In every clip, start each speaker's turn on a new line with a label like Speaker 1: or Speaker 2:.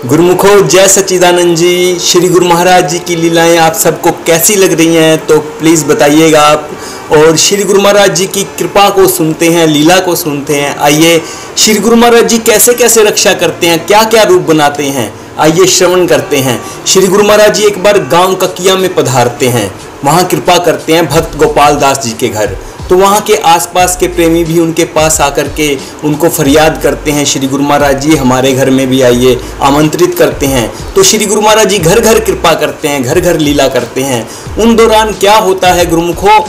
Speaker 1: गुरुमुखो जय सच्चिदानंद जी। श्री गुरु महाराज जी की लीलाएं आप सबको कैसी लग रही हैं तो प्लीज़ बताइएगा आप। और श्री गुरु महाराज जी की कृपा को सुनते हैं, लीला को सुनते हैं। आइए श्री गुरु महाराज जी कैसे कैसे रक्षा करते हैं, क्या क्या रूप बनाते हैं, आइए श्रवण करते हैं। श्री गुरु महाराज जी एक बार गांव ककिया में पधारते हैं, वहाँ कृपा करते हैं भक्त गोपाल दास जी के घर। तो वहाँ के आसपास के प्रेमी भी उनके पास आकर के उनको फरियाद करते हैं, श्री गुरु महाराज जी हमारे घर में भी आइए, आमंत्रित करते हैं। तो श्री गुरु महाराज जी घर घर कृपा करते हैं, घर घर लीला करते हैं। उन दौरान क्या होता है गुरुमुखों,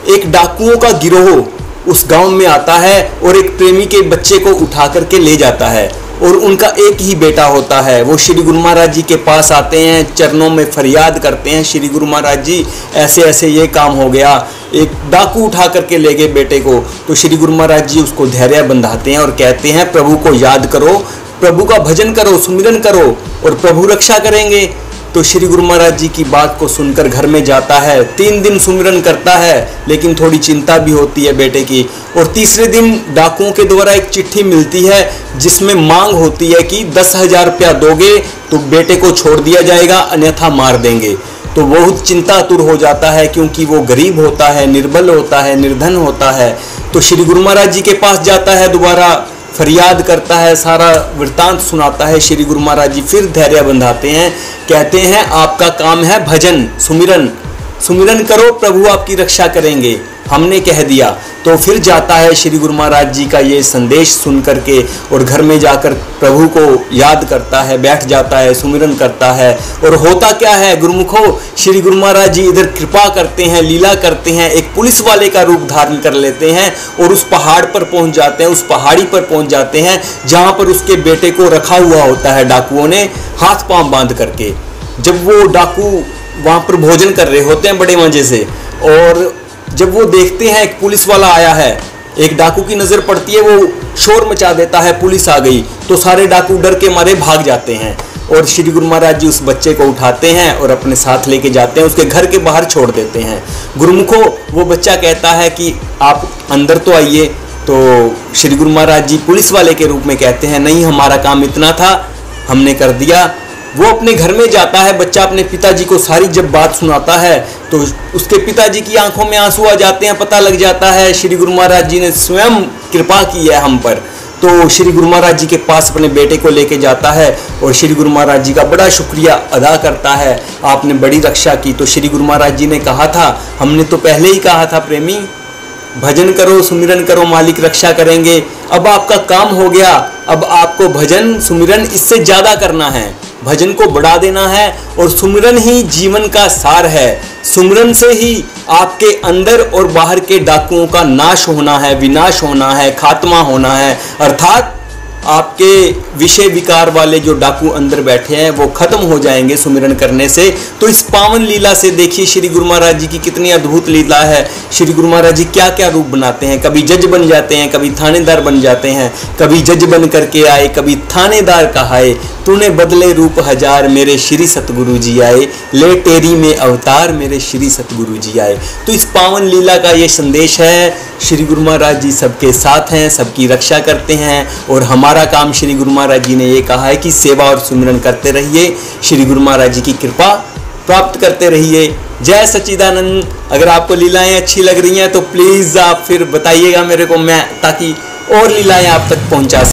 Speaker 1: एक डाकुओं का गिरोह उस गांव में आता है और एक प्रेमी के बच्चे को उठा करके ले जाता है। और उनका एक ही बेटा होता है। वो श्री गुरु महाराज जी के पास आते हैं, चरणों में फरियाद करते हैं, श्री गुरु महाराज जी ऐसे ऐसे ये काम हो गया, एक डाकू उठा करके ले गए बेटे को। तो श्री गुरु महाराज जी उसको धैर्य बंधाते हैं और कहते हैं प्रभु को याद करो, प्रभु का भजन करो, सुमिरन करो और प्रभु रक्षा करेंगे। तो श्री गुरु महाराज जी की बात को सुनकर घर में जाता है। 3 दिन सुमिरन करता है, लेकिन थोड़ी चिंता भी होती है बेटे की। और तीसरे दिन डाकुओं के द्वारा एक चिट्ठी मिलती है जिसमें मांग होती है कि 10,000 रुपया दोगे तो बेटे को छोड़ दिया जाएगा, अन्यथा मार देंगे। तो बहुत चिंतातुर हो जाता है क्योंकि वो गरीब होता है, निर्बल होता है, निर्धन होता है। तो श्री गुरु महाराज जी के पास जाता है, दोबारा फरियाद करता है, सारा वृत्तांत सुनाता है। श्री गुरु महाराज जी फिर धैर्य बंधाते हैं, कहते हैं आपका काम है भजन, सुमिरन, सुमिरन करो, प्रभु आपकी रक्षा करेंगे, हमने कह दिया। तो फिर जाता है श्री गुरु महाराज जी का ये संदेश सुन करके और घर में जाकर प्रभु को याद करता है, बैठ जाता है, सुमिरन करता है। और होता क्या है गुरुमुखो, श्री गुरु महाराज जी इधर कृपा करते हैं, लीला करते हैं, एक पुलिस वाले का रूप धारण कर लेते हैं और उस पहाड़ पर पहुंच जाते हैं, उस पहाड़ी पर पहुंच जाते हैं जहाँ पर उसके बेटे को रखा हुआ होता है डाकुओं ने हाथ पांव बांध करके। जब वो डाकू वहाँ पर भोजन कर रहे होते हैं बड़े मजे से, और जब वो देखते हैं एक पुलिस वाला आया है, एक डाकू की नज़र पड़ती है, वो शोर मचा देता है पुलिस आ गई। तो सारे डाकू डर के मारे भाग जाते हैं और श्री गुरु महाराज जी उस बच्चे को उठाते हैं और अपने साथ लेके जाते हैं, उसके घर के बाहर छोड़ देते हैं। गुरुमुखो वो बच्चा कहता है कि आप अंदर तो आइए। तो श्री गुरु महाराज जी पुलिस वाले के रूप में कहते हैं नहीं, हमारा काम इतना था, हमने कर दिया। वो अपने घर में जाता है, बच्चा अपने पिताजी को सारी जब बात सुनाता है तो उसके पिताजी की आंखों में आंसू आ जाते हैं, पता लग जाता है श्री गुरु महाराज जी ने स्वयं कृपा की है हम पर। तो श्री गुरु महाराज जी के पास अपने बेटे को लेके जाता है और श्री गुरु महाराज जी का बड़ा शुक्रिया अदा करता है, आपने बड़ी रक्षा की। तो श्री गुरु महाराज जी ने कहा था, हमने तो पहले ही कहा था प्रेमी, भजन करो, सुमिरन करो, मालिक रक्षा करेंगे। अब आपका काम हो गया, अब आपको भजन सुमिरन इससे ज़्यादा करना है, भजन को बढ़ा देना है और सुमिरन ही जीवन का सार है। सुमिरन से ही आपके अंदर और बाहर के डाकुओं का नाश होना है, विनाश होना है, खात्मा होना है। अर्थात आपके विषय विकार वाले जो डाकू अंदर बैठे हैं वो खत्म हो जाएंगे सुमिरन करने से। तो इस पावन लीला से देखिए श्री गुरु महाराज जी की कितनी अद्भुत लीला है। श्री गुरु महाराज जी क्या क्या रूप बनाते हैं, कभी जज बन जाते हैं, कभी थानेदार बन जाते हैं, कभी जज बन करके आए, कभी थानेदार कहाए, तूने बदले रूप हजार मेरे श्री सतगुरु जी आए, ले टेरी में अवतार मेरे श्री सतगुरु जी आए। तो इस पावन लीला का ये संदेश है, श्री गुरु महाराज जी सबके साथ हैं, सबकी रक्षा करते हैं और हमारा काम श्री गुरु महाराज जी ने ये कहा है कि सेवा और सुमिरन करते रहिए, श्री गुरु महाराज जी की कृपा प्राप्त करते रहिए। जय सच्चिदानंद। अगर आपको लीलाएं अच्छी लग रही हैं तो प्लीज़ आप फिर बताइएगा मेरे को, मैं ताकि और लीलाएं आप तक पहुंचा